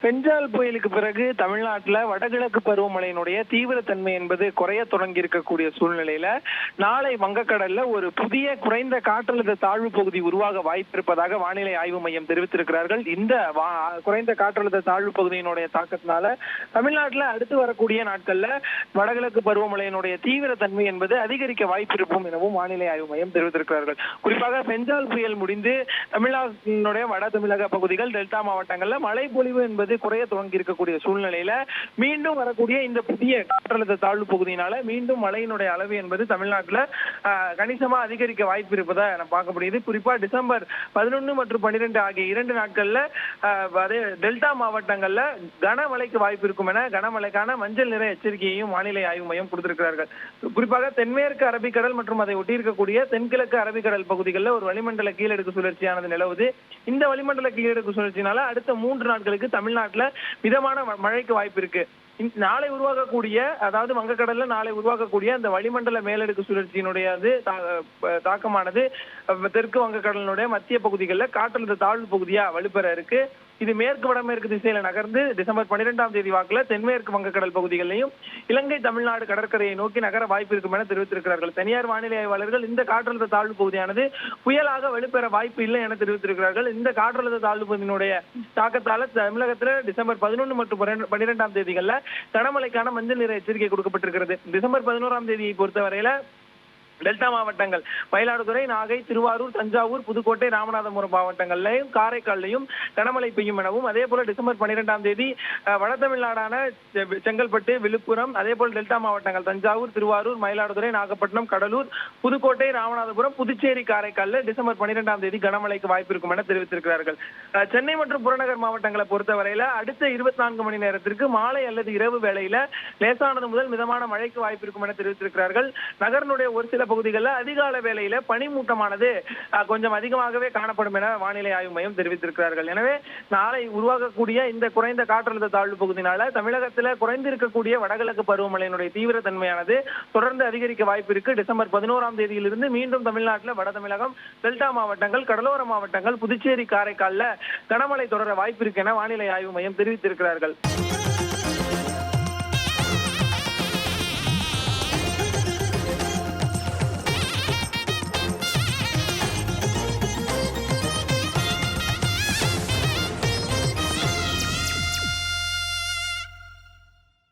பெஞ்சால் புயலுக்கு பிறகு தமிழ்நாட்டில் வடகிழக்கு பருவமழையினுடைய தீவிரத்தன்மை என்பது குறைய தொடங்கி இருக்கக்கூடிய சூழ்நிலையில நாளை வங்கக்கடல்ல ஒரு புதிய குறைந்த காற்றழுத்த தாழ்வு பகுதி உருவாக வாய்ப்பு இருப்பதாக வானிலை ஆய்வு மையம் தெரிவித்திருக்கிறார்கள். இந்த குறைந்த காற்றழுத்த தாழ்வு பகுதியினுடைய தாக்கத்தினால தமிழ்நாட்டில் அடுத்து வரக்கூடிய நாட்கள்ல வடகிழக்கு பருவமழையினுடைய தீவிரத்தன்மை என்பது அதிகரிக்க வாய்ப்பு இருக்கும் எனவும் வானிலை ஆய்வு மையம் தெரிவித்திருக்கிறார்கள். குறிப்பாக பெஞ்சால் புயல் முடிந்து தமிழ்நாட்டினுடைய வட தமிழக பகுதிகள் டெல்டா மாவட்டங்கள்ல மழை பொழிவு என்பது குறைய தொடங்கி இருக்கக்கூடிய சூழ்நிலையில மீண்டும் வரக்கூடிய இந்த புதிய காற்றழுத்த தாழ்வு பகுதியினால மீண்டும் மழையினுடைய அளவு என்பது தமிழ்நாட்டில் கணிசமா அதிகரிக்க வாய்ப்பு இருப்பதை நம்ம பார்க்க முடியுது. குறிப்பா டிசம்பர் 11 மற்றும் 12 ஆகிய 2 நாட்கள்ல டெல்டா மாவட்டங்கள்ல கனமழைக்கு வாய்ப்பு இருக்கும் என கனமழைக்கான மஞ்சள் நிற எச்சரிக்கையையும் வானிலை ஆய்வு மையம் கொடுத்திருக்கிறார்கள். குறிப்பாக தென்மேற்கு அரபிக்கடல் மற்றும் அதை ஒட்டியிருக்கக்கூடிய தென்கிழக்கு அரபிக்கடல் பகுதிகளில் ஒரு வளிமண்டல கீழடுக்கு சுழற்சியானது நிலவுது. இந்த வளிமண்டல கீழடுக்கு சுழற்சினால அடுத்த 3 நாட்களுக்கு தமிழ்நாட்டில் மிதமான மழைக்கு வாய்ப்பு இருக்கு. நாளை உருவாகக்கூடிய, அதாவது வங்கக்கடல்ல நாளை உருவாகக்கூடிய அந்த வளிமண்டல மேலடுக்கு சுழற்சியினுடைய தாக்கமானது தெற்கு வங்கக்கடலினுடைய மத்திய பகுதிகளில் காற்றழுத்த தாழ்வு பகுதியா வலுப்பெற இருக்கு. இது மேற்கு வடமேற்கு திசையில நகர்ந்து டிசம்பர் 12ஆம் தேதி வாக்குல தென்மேற்கு வங்கக்கடல் பகுதிகளிலையும் இலங்கை தமிழ்நாடு கடற்கரையை நோக்கி நகர வாய்ப்பு இருக்கும் என தெரிவித்திருக்கிறார்கள். தனியார் வானிலை ஆய்வாளர்கள் இந்த காற்றழுத்த தாழ்வு பகுதியானது புயலாக வலுப்பெற வாய்ப்பு இல்லை என தெரிவித்திருக்கிறார்கள். இந்த காற்றழுத்த தாழ்வு பகுதியினுடைய தாக்கத்தால தமிழகத்துல டிசம்பர் 11 மற்றும் 12ஆம் தேதிகள்ல கனமழைக்கான மஞ்சள் நிற எச்சரிக்கை கொடுக்கப்பட்டிருக்கிறது. டிசம்பர் 11ஆம் தேதியை பொறுத்தவரையில டெல்டா மாவட்டங்கள் மயிலாடுதுறை, நாகை, திருவாரூர், தஞ்சாவூர், புதுக்கோட்டை, ராமநாதபுரம் மாவட்டங்கள்லையும் காரைக்காலையும் கனமழை பெய்யும் எனவும், அதே போல டிசம்பர் 12ஆம் தேதி வட தமிழ்நாடான செங்கல்பட்டு, விழுப்புரம், அதே போல டெல்டா மாவட்டங்கள் தஞ்சாவூர், திருவாரூர், மயிலாடுதுறை, நாகப்பட்டினம், கடலூர், புதுக்கோட்டை, ராமநாதபுரம், புதுச்சேரி, காரைக்காலில் டிசம்பர் 12ஆம் தேதி கனமழைக்கு வாய்ப்பு இருக்கும் என தெரிவித்திருக்கிறார்கள். சென்னை மற்றும் புறநகர் மாவட்டங்களை பொறுத்தவரையில அடுத்த 24 மணி நேரத்திற்கு மாலை அல்லது இரவு வேளையில லேசானது முதல் மிதமான மழைக்கு வாய்ப்பு இருக்கும் என தெரிவித்திருக்கிறார்கள். நகரனுடைய ஒரு சில பகுதிகளில் அதிகால வேளையில பனிமூட்டமானது கொஞ்சம் அதிகமாகவே காணப்படும் என வானிலை ஆய்வு மையம் தெரிவித்திருக்கிறார்கள். எனவே நாளை உருவாகக்கூடிய இந்த குறைந்த காற்றழுத்த தாழ்வு பகுதியினால தமிழகத்தில் குறைந்திருக்கக்கூடிய வடகிழக்கு பருவமழையினுடைய தீவிரத்தன்மையானது தொடர்ந்து அதிகரிக்க வாய்ப்பு இருக்கு. டிசம்பர் 11ஆம் தேதியிலிருந்து மீண்டும் தமிழ்நாட்டில் வட தமிழகம், டெல்டா மாவட்டங்கள், கடலோர மாவட்டங்கள், புதுச்சேரி, காரைக்காலில் கனமழை தொடர வாய்ப்பு இருக்கு என வானிலை ஆய்வு மையம் தெரிவித்திருக்கிறார்கள்.